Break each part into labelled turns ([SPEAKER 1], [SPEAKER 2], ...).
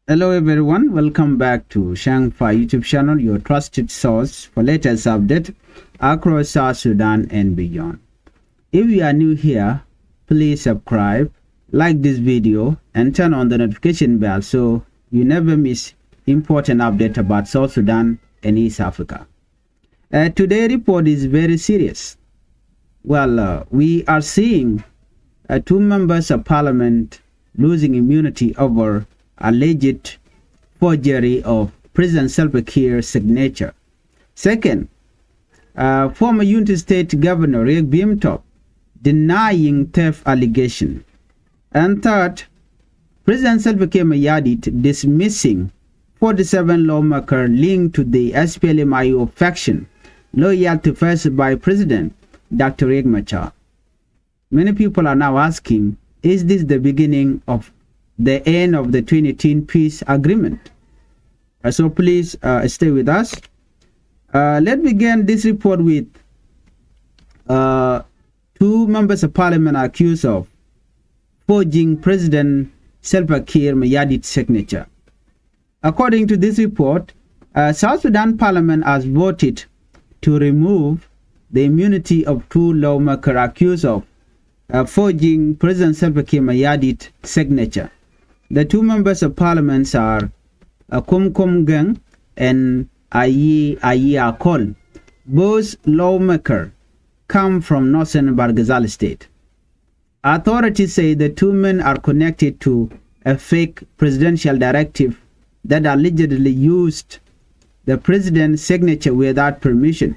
[SPEAKER 1] Hello everyone, welcome back to Changfied YouTube channel, your trusted source for latest update across South Sudan and beyond. If you are new here, please subscribe, like this video and turn on the notification bell so you never miss important update about South Sudan and East Africa. Today's report is very serious. We are seeing two members of parliament losing immunity over alleged forgery of President Salva Kiir's signature. Second, former United States Governor Riek Biemtop denying theft allegation. And third, President Salva Kiir Mayardit dismissing 47 lawmakers linked to the SPLM-IO faction, loyal to first by President Dr. MACHAR. Many people are now asking, is this the beginning of the end of the 2018 peace agreement? So please stay with us. Let's begin this report with two members of parliament accused of forging President Salva Kiir Mayardit's signature. According to this report, South Sudan parliament has voted to remove the immunity of two lawmakers accused of forging President Salva Kiir Mayardit's signature. The two members of parliament are Kumkum Geng and Ayi Akol. Both lawmakers come from northern Barghazal state. Authorities say the two men are connected to a fake presidential directive that allegedly used the president's signature without permission.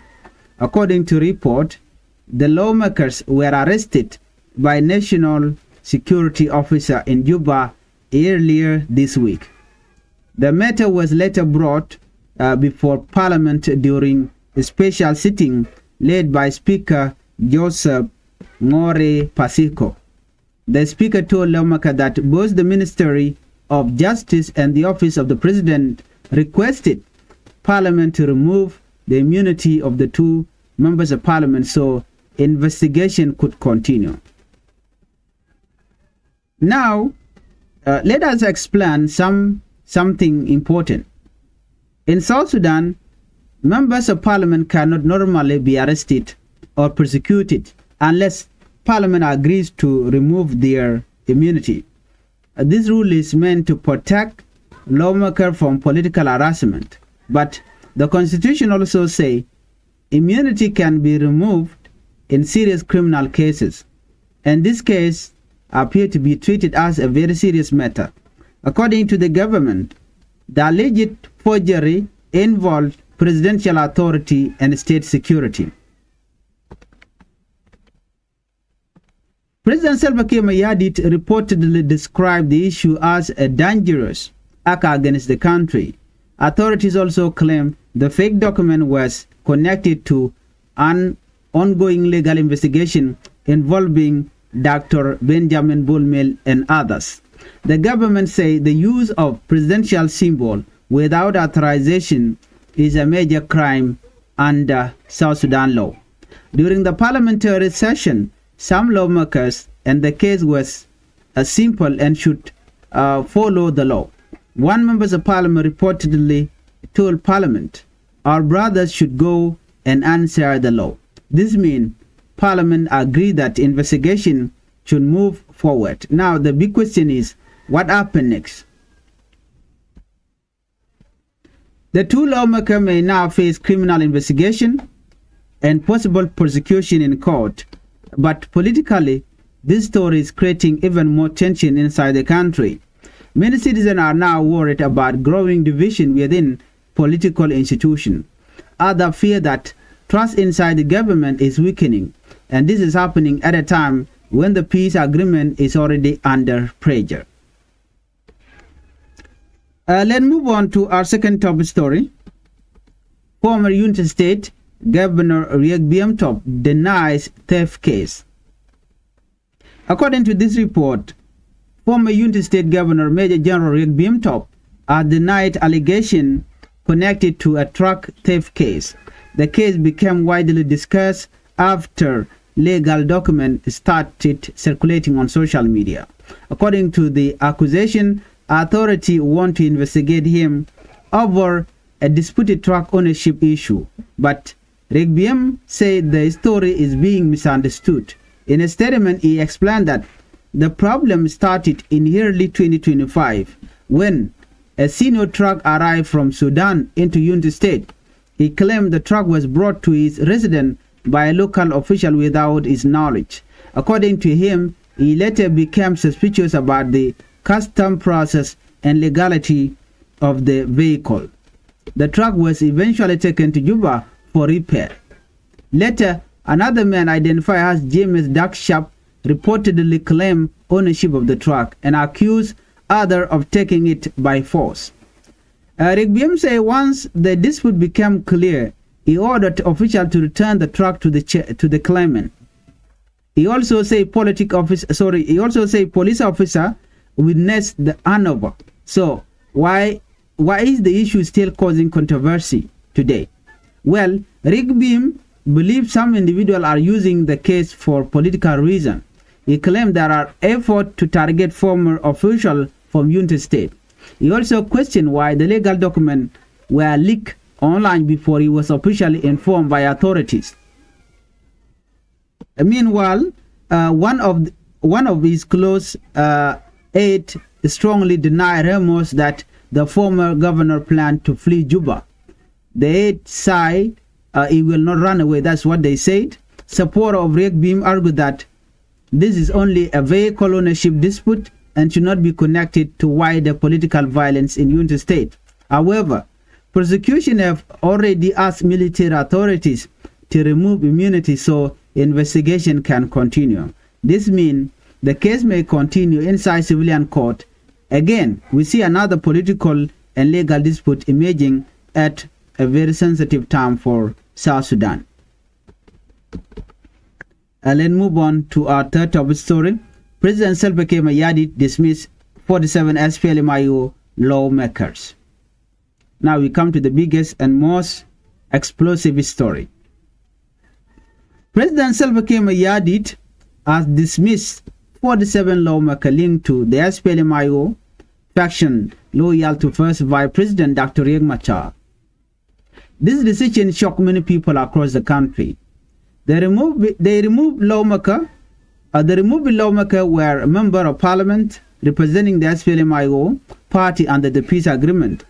[SPEAKER 1] According to report, the lawmakers were arrested by National Security Officer in Juba earlier this week. The matter was later brought before Parliament during a special sitting led by Speaker Joseph Ngore Pasiko. The Speaker told lawmakers that both the Ministry of Justice and the Office of the President requested Parliament to remove the immunity of the two members of Parliament so investigation could continue. Now, let us explain something important. In South Sudan, members of parliament cannot normally be arrested or persecuted unless parliament agrees to remove their immunity. This rule is meant to protect lawmakers from political harassment, but the constitution also says immunity can be removed in serious criminal cases. In this case, appear to be treated as a very serious matter. According to the government, the alleged forgery involved presidential authority and state security. President Salva Kiir Mayardit reportedly described the issue as a dangerous act against the country. Authorities also claim the fake document was connected to an ongoing legal investigation involving Dr. Benjamin Bullmill and others. The government say the use of presidential symbol without authorization is a major crime under South Sudan law. During the parliamentary session, some lawmakers, and the case was simple and should follow the law. One member of parliament reportedly told parliament, our brothers should go and answer the law. This means Parliament agreed that investigation should move forward. Now, the big question is, what happened next? The two lawmakers may now face criminal investigation and possible prosecution in court. But politically, this story is creating even more tension inside the country. Many citizens are now worried about growing division within political institutions. Others fear that trust inside the government is weakening, and this is happening at a time when the peace agreement is already under pressure. Let's move on to our second top story. Former United States Governor Riek Biemtop denies theft case. According to this report, former United States Governor Major General Riek Biemtop has denied allegation connected to a truck theft case. The case became widely discussed after legal documents started circulating on social media. According to the accusation, authorities want to investigate him over a disputed truck ownership issue, but Regbiem said the story is being misunderstood. In a statement, he explained that the problem started in early 2025 when a senior truck arrived from Sudan into Unity State. He claimed the truck was brought to his residence by a local official without his knowledge. According to him, he later became suspicious about the custom process and legality of the vehicle. The truck was eventually taken to Juba for repair. Later, another man identified as James Darksharp reportedly claimed ownership of the truck and accused others of taking it by force. Regbiem said once the dispute became clear, he ordered officials to return the truck to the claimant. He also said police officer witnessed the handover. So why is the issue still causing controversy today? Well, Regbiem believes some individuals are using the case for political reasons. He claimed there are efforts to target former officials from Unity State. He also questioned why the legal documents were leaked online before he was officially informed by authorities. Meanwhile, one of his close aides strongly denied rumors that the former governor planned to flee Juba. The aide said he will not run away. That's what they said. Supporters of Regbiem argued that this is only a vehicle ownership dispute and should not be connected to wider political violence in Unity State. However, prosecution have already asked military authorities to remove immunity so investigation can continue. This means the case may continue inside civilian court. Again, we see another political and legal dispute emerging at a very sensitive time for South Sudan. Let's move on to our third top story. President Salva Kiir Mayardit dismissed 47 SPLM-IO lawmakers. Now we come to the biggest and most explosive story. President Salva Kiir Mayardit has dismissed 47 lawmakers linked to the SPLM-IO faction loyal to first Vice President Dr. MACHAR. This decision shocked many people across the country. The removed lawmakers were a member of parliament representing the SPLM-IO party under the peace agreement.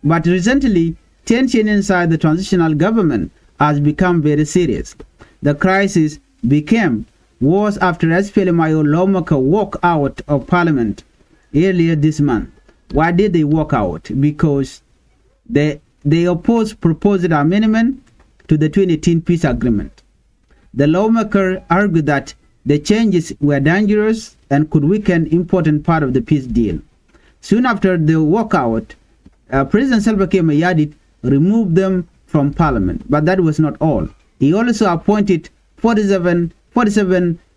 [SPEAKER 1] But recently, tension inside the transitional government has become very serious. The crisis became worse after SPLM-IO lawmakers walked out of parliament earlier this month. Why did they walk out? Because they proposed amendment to the 2018 peace agreement. The lawmakers argued that the changes were dangerous and could weaken important part of the peace deal. Soon after the walkout, President Salva Kiir Mayardit removed them from parliament. But that was not all. He also appointed 47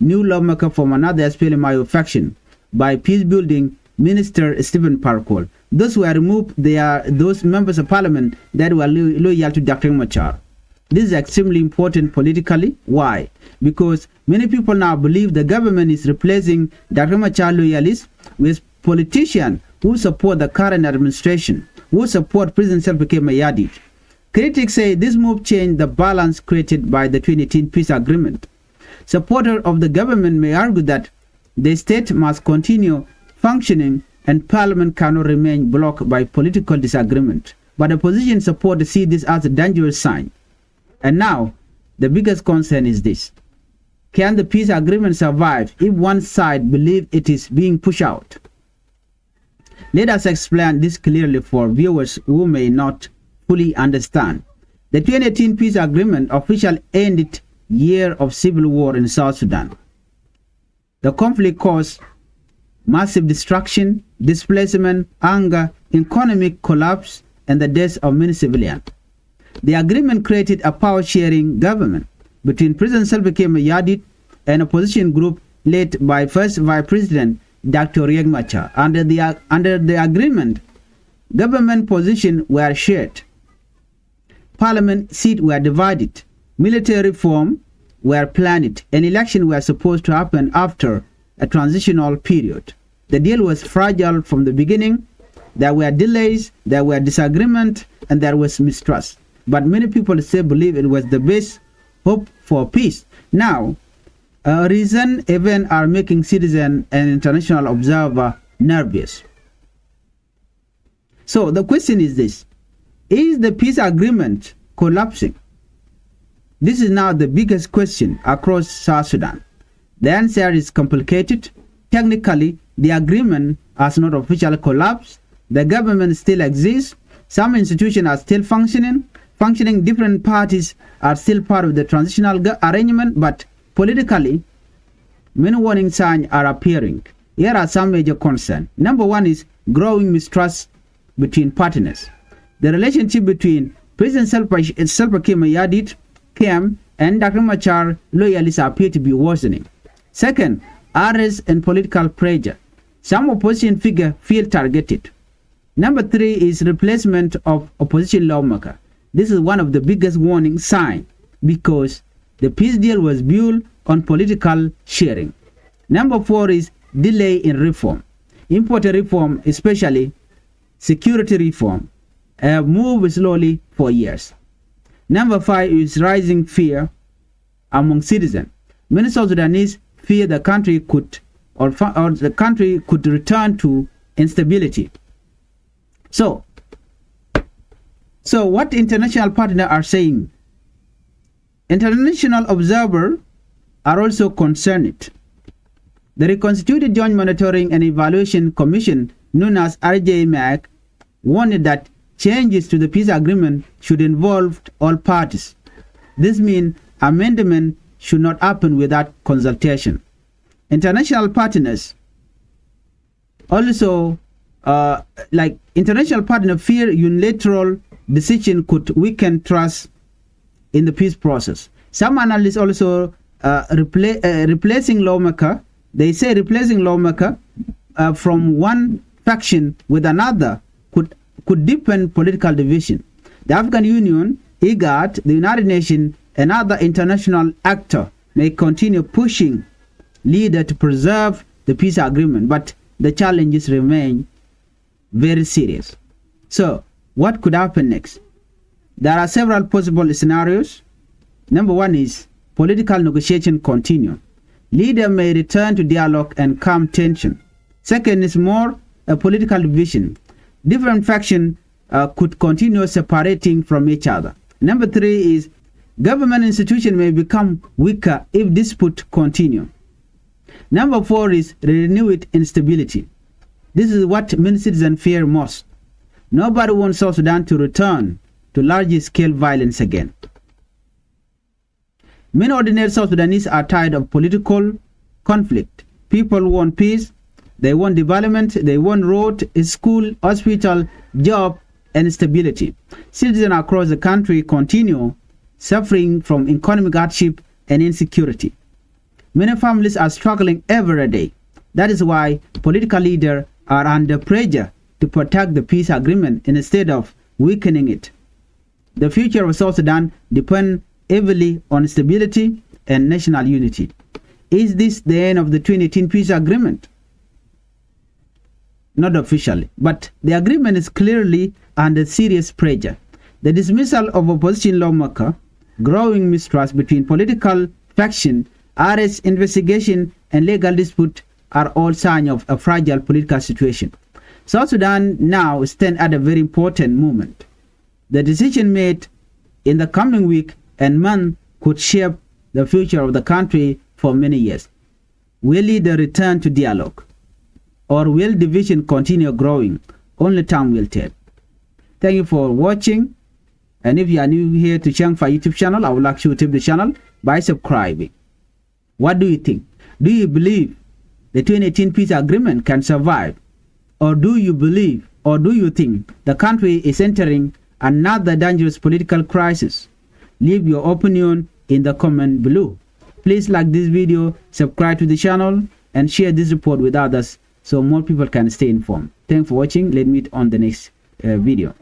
[SPEAKER 1] new lawmakers from another SPLM-IO faction by peace-building Minister Stephen Parkour. Those were removed. They are those members of parliament that were loyal to Dr. MACHAR. This is extremely important politically. Why? Because many people now believe the government is replacing Dr. MACHAR loyalists with politicians who support the current administration, who support President Salva Kiir Mayardit. Critics say this move changed the balance created by the 2018 peace agreement. Supporters of the government may argue that the state must continue functioning and parliament cannot remain blocked by political disagreement. But opposition supporters see this as a dangerous sign. And now, the biggest concern is this. Can the peace agreement survive if one side believes it is being pushed out? Let us explain this clearly for viewers who may not fully understand. The 2018 peace agreement officially ended year of civil war in South Sudan. The conflict caused massive destruction, displacement, anger, economic collapse, and the deaths of many civilians. The agreement created a power-sharing government between President Salva Kiir Mayardit and opposition group led by first Vice President Dr. MACHAR. Under the agreement, government positions were shared, parliament seats were divided, military reform were planned, and elections were supposed to happen after a transitional period. The deal was fragile from the beginning. There were delays, there were disagreement, and there was mistrust. But many people still believe it was the best hope for peace. Now, recent events are making citizens and international observers nervous. So the question is this: is the peace agreement collapsing? This is now the biggest question across South Sudan. The answer is complicated. Technically, the agreement has not officially collapsed. The government still exists. Some institutions are still functioning. Different parties are still part of the transitional arrangement, but politically, many warning signs are appearing. Here are some major concerns. Number one is growing mistrust between partners. The relationship between President Salva Kiir Mayardit camp and Dr. MACHAR loyalists appear to be worsening. Second, arrests and political pressure. Some opposition figures feel targeted. Number three is replacement of opposition lawmakers. This is one of the biggest warning signs because the peace deal was built on political sharing. Number four is delay in reform. Important reform, especially security reform, have moved slowly for years. Number five is rising fear among citizens. Many South Sudanese fear the country could return to instability. So what international partners are saying? International observers are also concerned. The Reconstituted Joint Monitoring and Evaluation Commission, known as RJMAC, warned that changes to the peace agreement should involve all parties. This means amendment should not happen without consultation. International partners also, international partners fear unilateral decision could weaken trust in the peace process. Some analysts also replacing lawmaker. They say replacing lawmaker from one faction with another could deepen political division. The African Union, IGAD, the United Nations, and other international actors may continue pushing leaders to preserve the peace agreement, but the challenges remain very serious. So, what could happen next? There are several possible scenarios. Number one is political negotiation continue. Leaders may return to dialogue and calm tension. Second is more a political division. Different factions could continue separating from each other. Number three is government institutions may become weaker if disputes continue. Number four is renewed instability. This is what many citizens fear most. Nobody wants South Sudan to return to large-scale violence again. Many ordinary South Sudanese are tired of political conflict. People want peace, they want development, they want road, school, hospital, job, and stability. Citizens across the country continue suffering from economic hardship and insecurity. Many families are struggling every day. That is why political leaders are under pressure to protect the peace agreement instead of weakening it. The future of South Sudan depends heavily on stability and national unity. Is this the end of the 2018 peace agreement? Not officially, but the agreement is clearly under serious pressure. The dismissal of opposition lawmakers, growing mistrust between political factions, arrests, investigation, and legal dispute are all signs of a fragile political situation. South Sudan now stands at a very important moment. The decision made in the coming week and month could shape the future of the country for many years. Will leaders return to dialogue? Or will division continue growing? Only time will tell. Thank you for watching. And if you are new here to Changfied YouTube channel, I would like you to tip the channel by subscribing. What do you think? Do you believe the 2018 peace agreement can survive? Or do you believe, or do you think the country is entering another dangerous political crisis? Leave your opinion in the comment below. Please like this video, subscribe to the channel, and share this report with others so more people can stay informed. Thanks for watching. Let's meet on the next video.